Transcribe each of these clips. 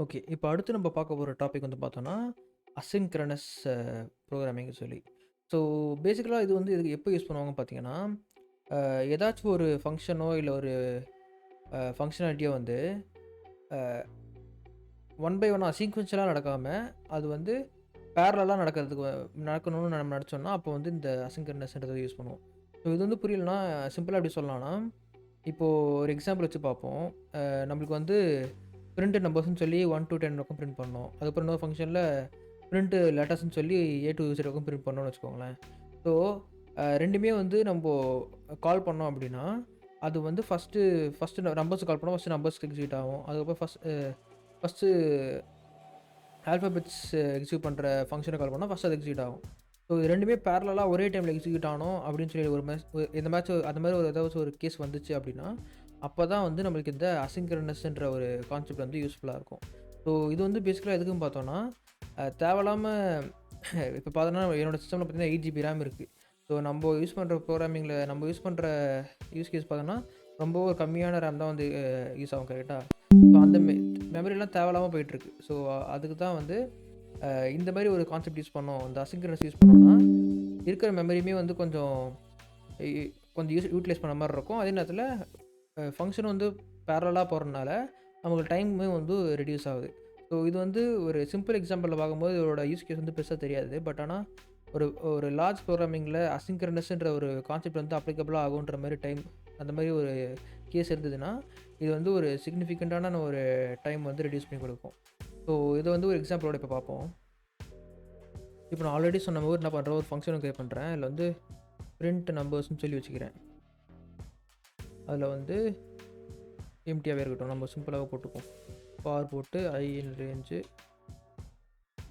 Okay. இப்போ அடுத்து நம்ம பார்க்க போற டாபிக் வந்து பார்த்தோம்னா, அசின்க்ரனஸ் ப்ரோகிராமிங்னு சொல்லி. ஸோ பேசிக்கலா இது வந்து இதுக்கு எப்போ யூஸ் பண்ணுவாங்கன்னு பார்த்தீங்கன்னா, ஏதாச்சும் ஒரு ஃபங்ஷனோ இல்ல ஒரு ஃபங்ஷனாலிட்டியோ வந்து ஒன் பை ஒன்னா சீக்வென்ஷியலா நடக்காம, அது வந்து பேரலலா நடக்கணும்னு நம்ம நெனச்சோம்னா, அப்போ வந்து இந்த அசின்க்ரனஸ்ன்றத யூஸ் பண்ணுவோம். ஸோ இது வந்து புரியலன்னா, சிம்பிளா எப்படி சொல்லலாம்னா, இப்போ ஒரு எக்ஸாம்பிள் வச்சு பார்ப்போம். நம்மளுக்கு வந்து பிரிண்ட் நம்பர்ஸ்ன்னு சொல்லி 1 டூ 10 வரைக்கும் பிரிண்ட் பண்ணோம். அதுக்கப்புறம் இன்னொரு ஃபங்ஷனில பிரிண்ட் லெட்டர்ஸ்ன்னு சொல்லி A டூ Z வரைக்கும் பிரிண்ட் பண்ணோம்னு வச்சுக்கோங்களேன். ஸோ 2மே வந்து நம்போ கால் பண்ணோம் அப்படின்னா, அது வந்து ஃபர்ஸ்ட்டு நம்பர்ஸ் கால் பண்ணோம். ஃபர்ஸ்ட்டு நம்பர்ஸ்க்கு எக்ஸிக்யூட் ஆகும். அதுக்கப்புறம் ஃபர்ஸ்ட்டு ஆல்ஃபாபெட்ஸ் எக்ஸிக்யூட் பண்ணுற ஃபங்ஷனை கால் பண்ணால் ஃபர்ஸ்ட் அது எக்ஸிக்யூட் ஆகும். ஸோ இது 2மே பேரலலா ஒரே டைமில் எக்ஸிக்யூட் ஆகணும் அப்படின்னு சொல்லி இந்த மேட்ச் அந்த மாதிரி ஒரு ஏதாச்சும் ஒரு கேஸ் வந்துச்சு அப்படின்னா, அப்போ தான் வந்து நம்மளுக்கு இந்த அசின்க்ரனஸ்ன்ற ஒரு கான்செப்ட் வந்து யூஸ்ஃபுல்லாக இருக்கும். ஸோ இது வந்து பேசிக்கலா எதுக்குன்னு பார்த்தோம்னா, தேவையில்லாம இப்போ பார்த்தோன்னா என்னோட சிஸ்டமில் பார்த்தீங்கன்னா 8 ஜிபி ரேம் இருக்குது. ஸோ நம்ம யூஸ் பண்ணுற ப்ரோக்ராமிங்கில் நம்ம யூஸ் பண்ணுற யூஸ் கேஸ் பார்த்தோன்னா, ரொம்ப ஒரு கம்மியான ரேம் தான் வந்து யூஸ் ஆகும் கரெக்ட்டா? ஸோ அந்த மெமரிலாம் தேவையில்லாம போயிட்டுருக்கு. ஸோ அதுக்கு தான் வந்து இந்த மாதிரி ஒரு கான்செப்ட் யூஸ் பண்ணோம். இந்த அசின்க்ரனஸ் யூஸ் பண்ணோம்னா, இருக்கிற மெமரியுமே வந்து கொஞ்சம் இ கொஞ்சம் யூட்டிலைஸ் பண்ண மாரி இருக்கும். அதே நேரத்தில ஃபங்ஷன் வந்து பேரலலா போறனால, நமக்கு டைமுமே வந்து ரெடியூஸ் ஆகுது. ஸோ இது வந்து ஒரு சிம்பிள் எக்ஸாம்பிள்ல பார்க்கும்போது இதோட யூஸ் கேஸ் வந்து பெருசா தெரியாது. பட் ஆனா, ஒரு ஒரு லார்ஜ் ப்ரோகிராமிங்கில அசின்க்ரனஸ்ன்ற ஒரு கான்செப்ட் வந்து அப்ளிகபிளா ஆகுன்ற மாரி அந்த மாரி ஒரு கேஸ் இருந்ததுன்னா, இது வந்து ஒரு சிக்னிஃபிகன்ட்டான ஒரு டைம் வந்து ரெடியூஸ் பண்ணி கொடுக்கும். ஸோ இத வந்து ஒரு எக்ஸாம்பிளோட இப்போ பார்ப்போம். இப்போ நான் ஆல்ரெடி சொன்ன மாரி என்ன பண்ணுறேன், ஒரு ஃபங்ஷன் கிரியேட் பண்ணுறேன். அதில வந்து பிரிண்ட் நம்பர்ஸ்ன்னு சொல்லி வச்சுக்கிறேன். அதில வந்து எம்ப்டியாவே இருக்கட்டும். நம்ம சிம்பிளாவே போட்டுப்போம். ஃபார் போட்டு I இன் ரேஞ்சு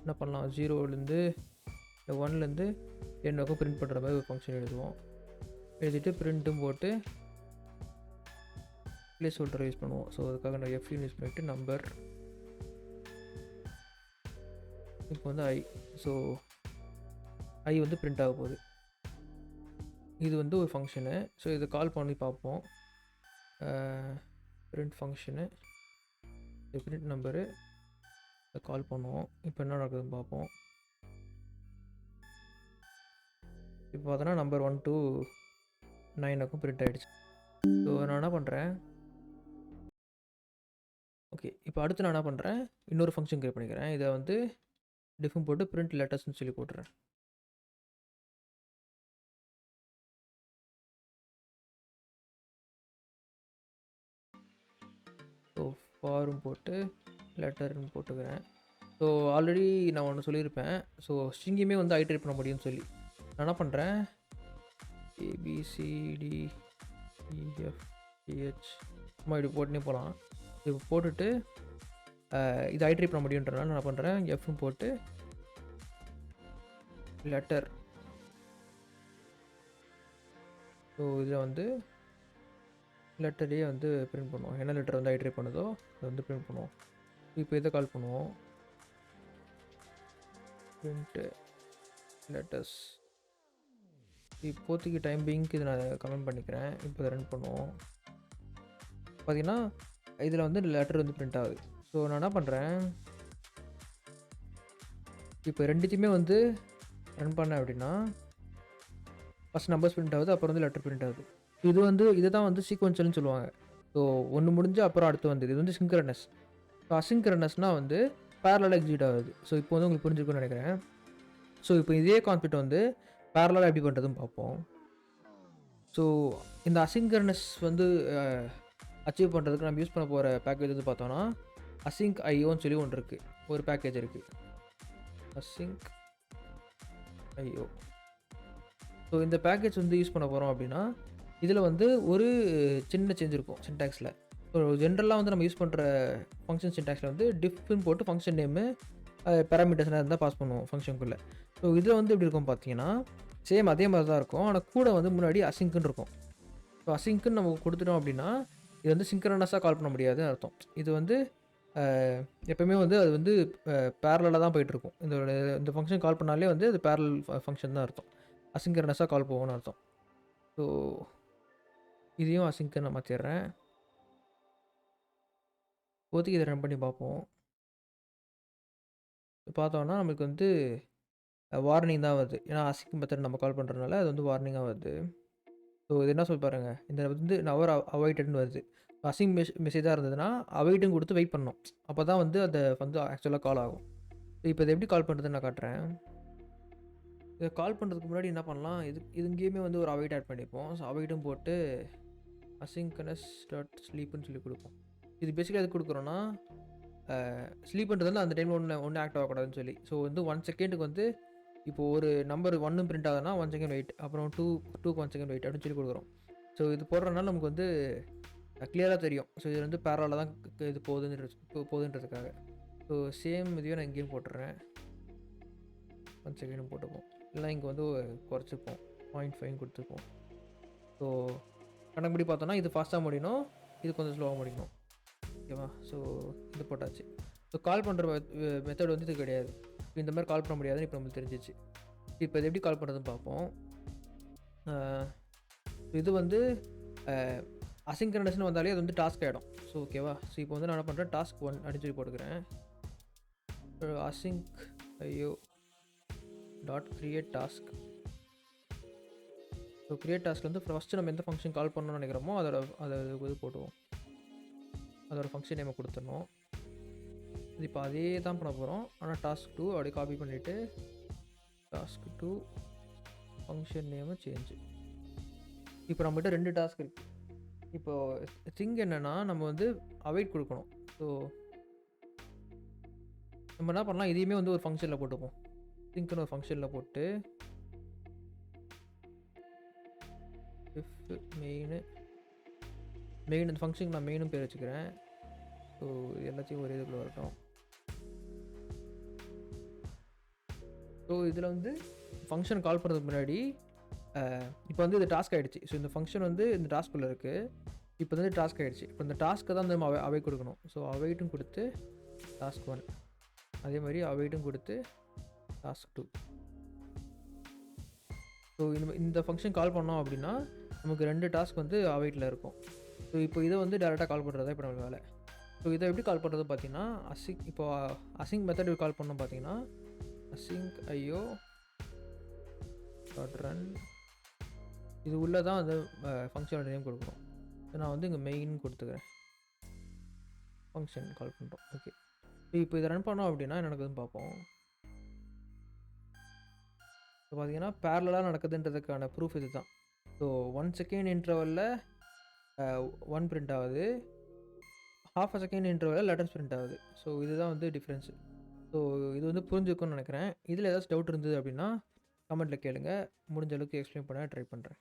என்ன பண்ணலாம் 0லேருந்து 1லேருந்து n வரைக்கும் பிரிண்ட் பண்ணுற மாதிரி ஒரு ஃபங்ஷன் எழுதுவோம். எழுதிட்டு பிரிண்ட்டும் போட்டு பிளேஸ் ஹோல்டர் யூஸ் பண்ணுவோம். ஸோ அதுக்காக நான் F யூஸ் பண்ணிட்டு நம்பர் இப்போ வந்து ஸோ I வந்து பிரிண்ட் ஆக போகுது. இது வந்து ஒரு ஃபங்ஷனு. ஸோ இதை கால் பண்ணி பார்ப்போம். பிரிண்ட் ஃபங்க்ஷனு பிரிண்ட் நம்பரு இதை கால் பண்ணுவோம். இப்போ என்ன நடக்குதுன்னு பார்ப்போம். இப்போ பார்த்தோன்னா நம்பர் 1 to 9 வரைக்கும் பிரிண்ட் ஆகிடுச்சு. ஸோ நான் என்ன பண்ணுறேன், ஓகே இப்போ அடுத்து நான் என்ன பண்ணுறேன், இன்னொரு ஃபங்க்ஷன் கிரியேட் பண்ணிக்கிறேன். இதை வந்து டிஃபும் போட்டு பிரிண்ட் லெட்டர்ஸ்னு சொல்லி போட்டுறேன். ஸோ ஃபாரும் போட்டு லெட்டர்னு போட்டுக்கிறேன். ஸோ ஆல்ரெடி நான் ஒன்று சொல்லியிருப்பேன். ஸோ ஸ்ட்ரிங்குமே வந்து ஐட்ரேட் பண்ண முடியும்னு சொல்லி நான் என்ன பண்ணுறேன், ABCDEFGH சும்மா இப்படி போட்டுனே போகலாம். இப்போ போட்டுட்டு இது ஐட்ரேட் பண்ண முடியுன்றனால நான் பண்ணுறேன், எஃப்னு போட்டு லெட்டர். ஸோ இதில் வந்து லெட்டரே வந்து பிரிண்ட் பண்ணுவோம். என்ன லெட்டர் வந்து ஐட்ரேட் பண்ணுதோ அதை வந்து பிரிண்ட் பண்ணுவோம். இப்போ இதை கால் பண்ணுவோம், பிரிண்ட் லெட்டர்ஸ். இப்போதைக்கு டைம் பீயிங்க்கு இதை நான் கமெண்ட் பண்ணிக்கிறேன். இப்போ இதை ரன் பண்ணுவோம். பார்த்தீங்கன்னா இதில் வந்து லெட்டர் வந்து பிரிண்ட் ஆகுது. ஸோ நான் என்ன பண்ணுறேன், இப்போ ரெண்டுத்தையுமே வந்து ரன் பண்ணேன் அப்படின்னா ஃபஸ்ட் நம்பர்ஸ் பிரிண்ட் ஆகுது, அப்புறம் வந்து லெட்டர் பிரிண்ட் ஆகுது. இதை தான் வந்து சீக்வென்ஷியல்னு சொல்லுவாங்க. ஸோ ஒன்று முடிஞ்சு அப்புறம் அடுத்து வந்தது இது வந்து சிங்க்ரனஸ். ஸோ அசிங்க்ரனஸ்னால் வந்து பேரலாக எக்ஸிக்யூட் ஆகுது. ஸோ இப்போ வந்து உங்களுக்கு புரிஞ்சுக்கணும்னு நினைக்கிறேன். ஸோ இப்போ இதே கான்செப்ட் வந்து பேரலாக எப்படி பண்ணுறதுன்னு பார்ப்போம். ஸோ இந்த அசிங்க்ரனஸ் வந்து அச்சீவ் பண்ணுறதுக்கு நம்ம யூஸ் பண்ண போகிற பேக்கேஜ் வந்து பார்த்தோன்னா, அசிங்க் ஐஓன்னு சொல்லி ஒன்று இருக்குது. ஒரு பேக்கேஜ் இருக்குது, அசிங்க் ஐஓ. ஸோ இந்த பேக்கேஜ் வந்து யூஸ் பண்ண போகிறோம் அப்படின்னா, இதில் வந்து ஒரு சின்ன சேஞ்ச் இருக்கும் சின்டாக்ஸில். ஸோ ஜென்ரலாக வந்து நம்ம யூஸ் பண்ணுற ஃபங்க்ஷன் சின்டாக்ஸில் வந்து டிஃப்னு போட்டு ஃபங்க்ஷன் நேமு பேராமீட்டர்ஸ்லாம் இருந்தால் பாஸ் பண்ணுவோம் ஃபங்க்ஷனுக்குள்ளே. ஸோ இதில் வந்து எப்படி இருக்கும் பார்த்தீங்கன்னா, சேம் அதே மாதிரி தான் இருக்கும். ஆனால் கூட வந்து முன்னாடி அசிங்க்குன்னு இருக்கும். ஸோ அசிங்க்குன்னு நம்ம கொடுத்துட்டோம் அப்படின்னா, இது வந்து சிங்க்ரனஸாக கால் பண்ண முடியாதுன்னு அர்த்தம். இது வந்து எப்போயுமே வந்து அது வந்து பேரலாக தான் போயிட்டுருக்கும். இந்த ஃபங்க்ஷன் கால் பண்ணாலே வந்து அது பேரலல் ஃபங்க்ஷன் தான் அர்த்தம். அசிங்க்ரனஸாக கால் போகும்னு அர்த்தம். ஸோ இதையும் அசிங்க்குன்னு நான் மாற்றிடுறேன். இப்போதைக்கு இதை ரன் பண்ணி பார்ப்போம். பார்த்தோம்னா நம்மளுக்கு வந்து வார்னிங் தான் வருது. ஏன்னா அசிங்க் மெத்தட் நம்ம கால் பண்ணுறதுனால அது வந்து வார்னிங்கா வருது. ஸோ இது என்ன சொல்லி பாருங்க, இந்த வந்து நவர் அவாய்டட்ன்னு வருது. அசிங் மெசேஜா இருந்ததுன்னா, அவைட்டும் குடுத்து வெயிட் பண்ணணும். அப்ப தான் வந்து அது வந்து ஆக்சுவலா கால் ஆகும். இப்ப இத எப்படி கால் பண்றதுன்னு நான் காட்டுறேன். இத கால் பண்றதுக்கு முன்னாடி என்ன பண்ணலாம், இது இங்கேயுமே வந்து ஒரு அவைட் ஆட் பண்ணிப்போம். ஸோ அவைட்டும் போட்டு அசின்கனஸ் டாட் ஸ்லீப்ன்னு சொல்லி குடுப்போம். இது பேசிக்கலா எதுக்கு குடுக்குறோம்னா, ஸ்லீப்ன்றது வந்து அந்த டைம்ல ஒண்ணு ஆக்ட் ஆகக்கூடாதுன்னு சொல்லி. ஸோ வந்து 1 செகண்டுக்கு வந்து இப்போ ஒரு நம்பர் 1 பிரிண்ட் ஆகுதுன்னா 1 செகண்ட் வெயிட். அப்புறம் 2க்கு 1 செகண்ட் வெயிட் அப்படின்னு சொல்லி குடுக்குறோம். ஸோ இது போடுறனால நமக்கு வந்து கிளியரா தெரியும். ஸோ இது வந்து பேரலலா தான் இது போகுதுன்றதுக்காக. ஸோ சேம் இதுவே நான் இங்கேயும் போட்டுறேன். 1 செகண்ட் போட்டுப்போம். இல்லைனா இங்கே வந்து குறைச்சிப்போம். 0.5 கொடுத்துப்போம். ஸோ கணக்குப்படி பார்த்தோன்னா இது ஃபாஸ்ட்டாக முடியணும். இது கொஞ்சம் ஸ்லோவாக முடிக்கணும். ஓகேவா? ஸோ இது போட்டாச்சு. ஸோ கால் பண்ணுற மெத்தட் வந்து இது கிடையாது. இந்த மாதிரி கால் பண்ண முடியாதுன்னு இப்போ நம்மளுக்கு தெரிஞ்சிச்சு. இப்போ இது எப்படி கால் பண்ணுறதுன்னு பார்ப்போம். இது வந்து அசிங்க்ரனஸ்னு வந்தாலே அது வந்து டாஸ்க் ஆகிடும். ஸோ ஓகேவா? ஸோ இப்போ வந்து நான் என்ன பண்ணுறேன், டாஸ்க் 1 அப்படின்னு சொல்லி போட்டுக்கிறேன். அசிங்க் ஐயோ dot create task. So create task வந்து ஃபஸ்ட்டு நம்ம எந்த ஃபங்க்ஷன் கால் பண்ணணும்னு நினைக்கிறோமோ அதை இது போட்டுவோம். அதோட ஃபங்க்ஷன் நேமை கொடுத்துடணும். இது இப்போ அதே தான் பண்ண போகிறோம். ஆனால் டாஸ்க் 2 அப்படியே காப்பி பண்ணிவிட்டு டாஸ்க் 2 ஃபங்க்ஷன் நேமை சேஞ்சு. இப்போ நம்மகிட்ட 2 டாஸ்க் இருக்குது. இப்போது திங் என்னென்னா நம்ம வந்து அவைட் கொடுக்கணும். ஸோ நம்ம என்ன பண்ணலாம், இதையுமே வந்து ஒரு ஃபங்க்ஷனில் போட்டுப்போம். திங்க்னு ஒரு ஃபங்க்ஷனில் போட்டு இஃப் மெயின் இந்த ஃபங்க்ஷனுக்கு நான் மெயினும் பேர் வச்சுக்கிறேன். ஸோ எல்லாத்தையும் ஒரே இதுக்குள்ளே வரட்டும். ஸோ இதில் வந்து ஃபங்க்ஷன் கால் பண்ணுறதுக்கு முன்னாடி இப்போ வந்து இது டாஸ்க் ஆகிடுச்சு. ஸோ இந்த ஃபங்க்ஷன் வந்து இந்த டாஸ்க்குள்ளே இருக்குது. இப்போ வந்து டாஸ்க் ஆகிடுச்சு. இப்போ இந்த டாஸ்க்கை தான் நம்ம அவை கொடுக்கணும். ஸோ அவைட்டும் கொடுத்து டாஸ்க் 1, அதே மாதிரி அவைட்டும் கொடுத்து டாஸ்க் 2. ஸோ இந்த ஃபங்க்ஷன் கால் பண்ணோம் அப்படின்னா நமக்கு 2 டாஸ்க் வந்து அவைட்டில் இருக்கும். ஸோ இப்போ இதை வந்து டேரெக்டாக கால் பண்ணுறது தான் இப்போ நமக்கு வேலை. ஸோ இதை எப்படி கால் பண்ணுறது பார்த்தீங்கன்னா, இப்போ அசிங்க் மெத்தட் கால் பண்ணோம் பார்த்தீங்கன்னா, அசிங்க் ஐயோ டாட் ரன் இது உள்ளே தான் அந்த ஃபங்க்ஷனோட நேம் கொடுக்கணும். ஸோ நான் வந்து இங்கே மெயின் கொடுத்துக்கிறேன். ஃபங்க்ஷன் கால் பண்ணுறோம். ஓகே. இப்போ இதை ரன் பண்ணோம் அப்படின்னா என்ன நடக்குதுன்னு பார்ப்போம். இப்போ பார்த்தீங்கன்னா பேரலாக நடக்குதுன்றதுக்கான ப்ரூஃப் இது தான். ஸோ 1 செகண்ட் இன்டர்வலில் 1 பிரிண்ட் ஆகுது. ½ செகண்ட் இன்டர்வலில் லெட்டர்ஸ் பிரிண்ட் ஆகுது. ஸோ இதுதான் வந்து டிஃப்ரென்ஸு. ஸோ இது வந்து புரிஞ்சுக்கணும்னு நினைக்கிறேன். இதில் ஏதாச்சும் டவுட் இருந்தது அப்படின்னா கமெண்ட்டில் கேளுங்க. முடிஞ்ச அளவுக்கு எக்ஸ்பிளைன் பண்ண ட்ரை பண்ணுறேன்.